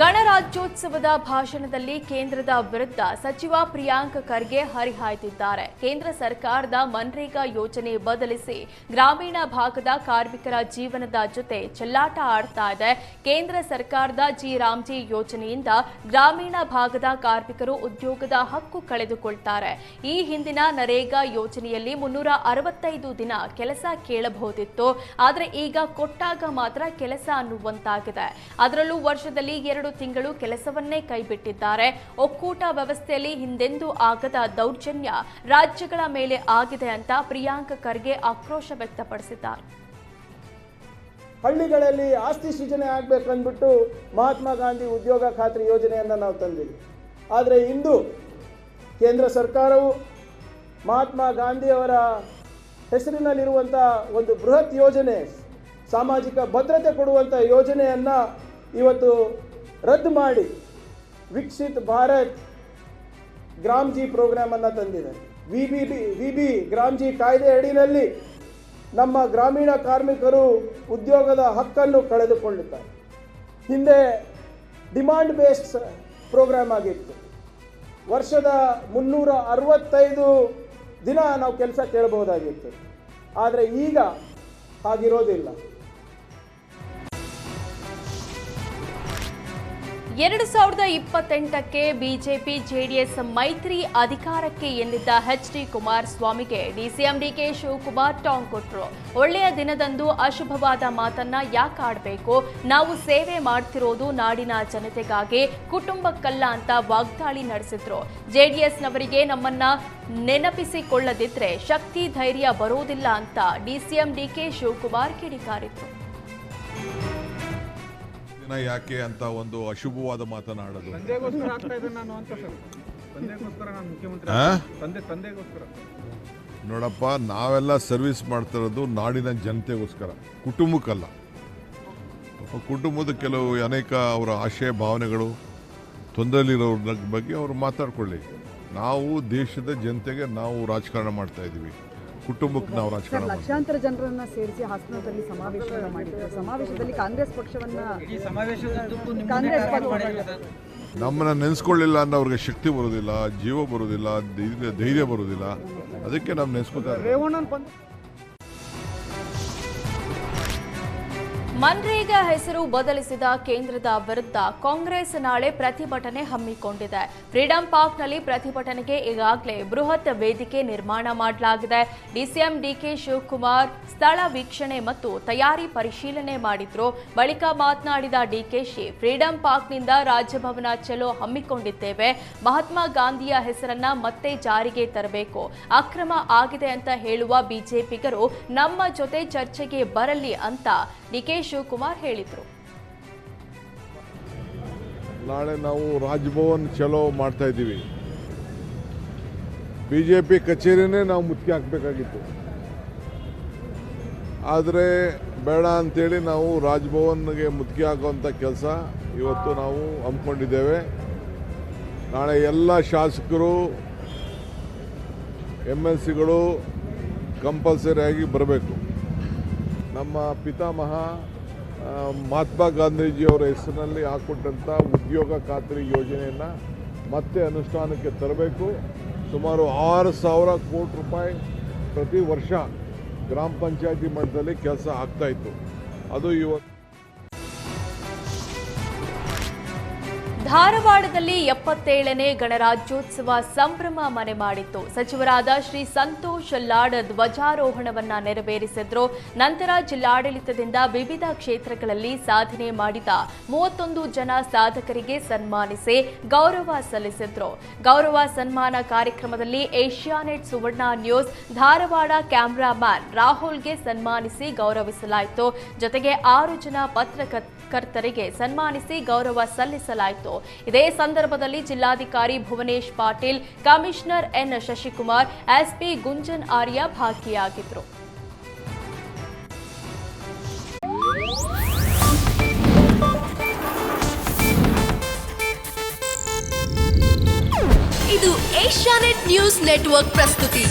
ಗಣರಾಜ್ಯೋತ್ಸವದ ಭಾಷಣದಲ್ಲಿ ಕೇಂದ್ರದ ವಿರುದ್ಧ ಸಚಿವ ಪ್ರಿಯಾಂಕ್ ಖರ್ಗೆ ಹರಿಹಾಯ್ದಿದ್ದಾರೆ. ಕೇಂದ್ರ ಸರ್ಕಾರದ ಮನ್ರೇಗಾ ಯೋಜನೆ ಬದಲಿಸಿ ಗ್ರಾಮೀಣ ಭಾಗದ ಕಾರ್ಮಿಕರ ಜೀವನದ ಜೊತೆ ಚೆಲ್ಲಾಟ ಆಡ್ತಾ ಇದೆ. ಕೇಂದ್ರ ಸರ್ಕಾರದ ರಾಮ್ಜಿ ಯೋಜನೆಯಿಂದ ಗ್ರಾಮೀಣ ಭಾಗದ ಕಾರ್ಮಿಕರು ಉದ್ಯೋಗದ ಹಕ್ಕು ಕಳೆದುಕೊಳ್ತಾರೆ. ಈ ಹಿಂದಿನ ನರೇಗಾ ಯೋಜನೆಯಲ್ಲಿ 365 ದಿನ ಕೆಲಸ ಕೇಳಬಹುದಿತ್ತು. ಆದರೆ ಈಗ ಕೊಟ್ಟಾಗ ಮಾತ್ರ ಕೆಲಸ ಅನ್ನುವಂತಾಗಿದೆ. ಅದರಲ್ಲೂ ವರ್ಷದಲ್ಲಿ 2 ತಿಂಗಳು ಕೆಲಸವನ್ನೇ ಕೈಬಿಟ್ಟಿದ್ದಾರೆ. ಒಕ್ಕೂಟ ವ್ಯವಸ್ಥೆಯಲ್ಲಿ ಹಿಂದೆಂದೂ ಆಗದ ದೌರ್ಜನ್ಯ ರಾಜ್ಯಗಳ ಮೇಲೆ ಆಗಿದೆ ಅಂತ ಪ್ರಿಯಾಂಕ್ ಖರ್ಗೆ ಆಕ್ರೋಶ ವ್ಯಕ್ತಪಡಿಸಿದ್ದಾರೆ. ಹಳ್ಳಿಗಳಲ್ಲಿ ಆಸ್ತಿ ಸೃಜನೆ ಆಗಬೇಕಂದ್ಬಿಟ್ಟು ಮಹಾತ್ಮ ಗಾಂಧಿ ಉದ್ಯೋಗ ಖಾತ್ರಿ ಯೋಜನೆಯನ್ನು ನಾವು ತಂದಿದ್ದೀವಿ. ಆದರೆ ಇಂದು ಕೇಂದ್ರ ಸರ್ಕಾರವು ಮಹಾತ್ಮ ಗಾಂಧಿಯವರ ಹೆಸರಿನಲ್ಲಿರುವಂಥ ಒಂದು ಬೃಹತ್ ಯೋಜನೆ, ಸಾಮಾಜಿಕ ಭದ್ರತೆ ಕೊಡುವಂಥ ಯೋಜನೆಯನ್ನು ಇವತ್ತು ರದ್ದು ಮಾಡಿ ವಿಕಸಿತ್ ಭಾರತ್ ಗ್ರಾಮ್ಜಿ ಪ್ರೋಗ್ರಾಮನ್ನು ತಂದಿದೆ. ವಿಬಿ ಗ್ರಾಮ್ಜಿ ಕಾಯ್ದೆ ಅಡಿಯಲ್ಲಿ ನಮ್ಮ ಗ್ರಾಮೀಣ ಕಾರ್ಮಿಕರು ಉದ್ಯೋಗದ ಹಕ್ಕನ್ನು ಕಳೆದುಕೊಳ್ಳುತ್ತಾರೆ. ಹಿಂದೆ ಡಿಮಾಂಡ್ ಬೇಸ್ಡ್ ಪ್ರೋಗ್ರಾಮ್ ಆಗಿತ್ತು. ವರ್ಷದ 365 ದಿನ ನಾವು ಕೆಲಸ ಕೇಳಬಹುದಾಗಿತ್ತು. ಆದರೆ ಈಗ ಹಾಗಿರೋದಿಲ್ಲ. 2028ಕ್ಕೆ ಬಿಜೆಪಿ ಜೆಡಿಎಸ್ ಮೈತ್ರಿ ಅಧಿಕಾರಕ್ಕೆ ಎಂದಿದ್ದ ಎಚ್.ಡಿ. ಕುಮಾರಸ್ವಾಮಿಗೆ ಡಿಸಿಎಂ ಡಿಕೆ ಶಿವಕುಮಾರ್ ಟಾಂಗ್ ಕೊಟ್ಟರು. ಒಳ್ಳೆಯ ದಿನದಂದು ಅಶುಭವಾದ ಮಾತನ್ನ ಯಾಕೆ ಆಡಬೇಕು? ನಾವು ಸೇವೆ ಮಾಡ್ತಿರೋದು ನಾಡಿನ ಜನತೆಗಾಗಿ, ಕುಟುಂಬಕ್ಕಲ್ಲ ಅಂತ ವಾಗ್ದಾಳಿ ನಡೆಸಿದ್ರು. ಜೆಡಿಎಸ್ನವರಿಗೆ ನಮ್ಮನ್ನ ನೆನಪಿಸಿಕೊಳ್ಳದಿದ್ರೆ ಶಕ್ತಿ ಧೈರ್ಯ ಬರೋದಿಲ್ಲ ಅಂತ ಡಿಸಿಎಂ ಡಿಕೆ ಶಿವಕುಮಾರ್ ಕಿಡಿಕಾರಿದ್ರು. ಯಾಕೆ ಅಂತ ಒಂದು ಅಶುಭವಾದ ಮಾತನಾಡೋದು. ನೋಡಪ್ಪ, ನಾವೆಲ್ಲ ಸರ್ವಿಸ್ ಮಾಡ್ತಿರೋದು ನಾಡಿನ ಜನತೆಗೋಸ್ಕರ, ಕುಟುಂಬಕ್ಕಲ್ಲ. ಕುಟುಂಬದ ಕೆಲವು ಅನೇಕ ಅವರ ಆಶಯ ಭಾವನೆಗಳು ತೊಂದರೆಲಿರೋರ ಬಗ್ಗೆ ಅವರು ಮಾತಾಡ್ಕೊಳ್ಳಿ. ನಾವು ದೇಶದ ಜನತೆಗೆ ನಾವು ರಾಜಕಾರಣ ಮಾಡ್ತಾ ಇದ್ದೀವಿ, ಕುಟುಂಬಕ್ಕೆ ನಾವು ರಾಜಕಾರಣ. ಲಕ್ಷಾಂತರ ಜನರನ್ನ ಸೇರಿಸಿ ಹಾಸನದಲ್ಲಿ ಸಮಾವೇಶವನ್ನು ಮಾಡಿದ್ರು. ಸಮಾವೇಶದಲ್ಲಿ ಕಾಂಗ್ರೆಸ್ ಪಕ್ಷವನ್ನ ನಮ್ಮನ್ನ ನೆನೆಸ್ಕೊಳ್ಳಿಲ್ಲ ಅಂದ್ರೆ ಅವ್ರಿಗೆ ಶಕ್ತಿ ಬರೋದಿಲ್ಲ, ಜೀವ ಬರೋದಿಲ್ಲ, ಧೈರ್ಯ ಬರೋದಿಲ್ಲ. ಅದಕ್ಕೆ ನಾವು ನೆನೆಸ್ಕೊತಾರೆ. ಮನ್ರೇಗಾ ಹೆಸರು ಬದಲಿಸಿದ ಕೇಂದ್ರದ ವಿರುದ್ಧ ಕಾಂಗ್ರೆಸ್ ನಾಳೆ ಪ್ರತಿಭಟನೆ ಹಮ್ಮಿಕೊಂಡಿದೆ. ಫ್ರೀಡಂ ಪಾರ್ಕ್ನಲ್ಲಿ ಪ್ರತಿಭಟನೆಗೆ ಈಗಾಗಲೇ ಬೃಹತ್ ವೇದಿಕೆ ನಿರ್ಮಾಣ ಮಾಡಲಾಗಿದೆ. ಡಿಸಿಎಂ ಡಿಕೆ ಶಿವಕುಮಾರ್ ಸ್ಥಳ ವೀಕ್ಷಣೆ ಮತ್ತು ತಯಾರಿ ಪರಿಶೀಲನೆ ಮಾಡಿದ್ರು. ಬಳಿಕ ಮಾತನಾಡಿದ ಡಿಕೆಶಿ, ಫ್ರೀಡಂ ಪಾರ್ಕ್ನಿಂದ ರಾಜಭವನ ಚಲೋ ಹಮ್ಮಿಕೊಂಡಿದ್ದೇವೆ. ಮಹಾತ್ಮ ಗಾಂಧಿಯ ಹೆಸರನ್ನ ಮತ್ತೆ ಜಾರಿಗೆ ತರಬೇಕು. ಅಕ್ರಮ ಆಗಿದೆ ಅಂತ ಹೇಳುವ ಬಿಜೆಪಿಗರು ನಮ್ಮ ಜೊತೆ ಚರ್ಚೆಗೆ ಬರಲಿ ಅಂತ ಡಿಕೆ ಶಿವಕುಮಾರ್ ಹೇಳಿದ್ರು. ನಾಳೆ ನಾವು ರಾಜಭವನ್ ಚಲೋ ಮಾಡ್ತಾ ಇದ್ದೀವಿ. ಬಿಜೆಪಿ ಕಚೇರಿನೇ ನಾವು ಮುತ್ತಿಗೆ ಹಾಕಬೇಕಾಗಿತ್ತು, ಆದರೆ ಬೇಡ ಅಂತೇಳಿ ನಾವು ರಾಜಭವನ್ಗೆ ಮುತ್ತಿಗೆ ಹಾಕುವಂಥ ಕೆಲಸ ಇವತ್ತು ನಾವು ಹಮ್ಮಿಕೊಂಡಿದ್ದೇವೆ. ನಾಳೆ ಎಲ್ಲ ಶಾಸಕರು MLCಗಳು ಕಂಪಲ್ಸರಿಯಾಗಿ ಬರಬೇಕು. ನಮ್ಮ ಪಿತಾಮಹ ಮಹಾತ್ಮ ಗಾಂಧೀಜಿಯವರ ಹೆಸರಿನಲ್ಲಿ ಹಾಕ್ಕೊಟ್ಟಂಥ ಉದ್ಯೋಗ ಖಾತ್ರಿ ಯೋಜನೆಯನ್ನು ಮತ್ತೆ ಅನುಷ್ಠಾನಕ್ಕೆ ತರಬೇಕು. ಸುಮಾರು 6,000 ಕೋಟಿ ರೂಪಾಯಿ ಪ್ರತಿ ವರ್ಷ ಗ್ರಾಮ ಪಂಚಾಯತಿ ಮಟ್ಟದಲ್ಲಿ ಕೆಲಸ ಆಗ್ತಾಯಿತ್ತು. ಅದು ಇವತ್ತು ಧಾರವಾಡದಲ್ಲಿ 77ನೇ ಗಣರಾಜ್ಯೋತ್ಸವ ಸಂಭ್ರಮ ಮನೆ ಮಾಡಿತ್ತು. ಸಚಿವರಾದ ಶ್ರೀ ಸಂತೋಷ್ ಲಾಡ್ ಧ್ವಜಾರೋಹಣವನ್ನ ನೆರವೇರಿಸಿದ್ರು. ನಂತರ ಜಿಲ್ಲಾಡಳಿತದಿಂದ ವಿವಿಧ ಕ್ಷೇತ್ರಗಳಲ್ಲಿ ಸಾಧನೆ ಮಾಡಿದ 31 ಜನ ಸಾಧಕರಿಗೆ ಸನ್ಮಾನಿಸಿ ಗೌರವ ಸಲ್ಲಿಸಿದ್ರು. ಗೌರವ ಸನ್ಮಾನ ಕಾರ್ಯಕ್ರಮದಲ್ಲಿ ಏಷ್ಯಾನೆಟ್ ಸುವರ್ಣ ನ್ಯೂಸ್ ಧಾರವಾಡ ಕ್ಯಾಮರಾಮ್ಯಾನ್ ರಾಹುಲ್ಗೆ ಸನ್ಮಾನಿಸಿ ಗೌರವಿಸಲಾಯಿತು. ಜೊತೆಗೆ 6 ಜನ ಪತ್ರಕರ್ತರಿಗೆ ಸನ್ಮಾನಿಸಿ ಗೌರವ ಸಲ್ಲಿಸಲಾಯಿತು. ಇದೇ ಸಂದರ್ಭದಲ್ಲಿ ಜಿಲ್ಲಾಧಿಕಾರಿ Bhuvanesh Patil, commissioner N Shashikumar, SP Gunjan Arya ಭಾಗಿಯಾಗಿದ್ದರು. ಇದು ಏಷ್ಯಾನೆಟ್ ನ್ಯೂಸ್ ನೆಟ್ವರ್ಕ್ ಪ್ರಸ್ತುತಿ.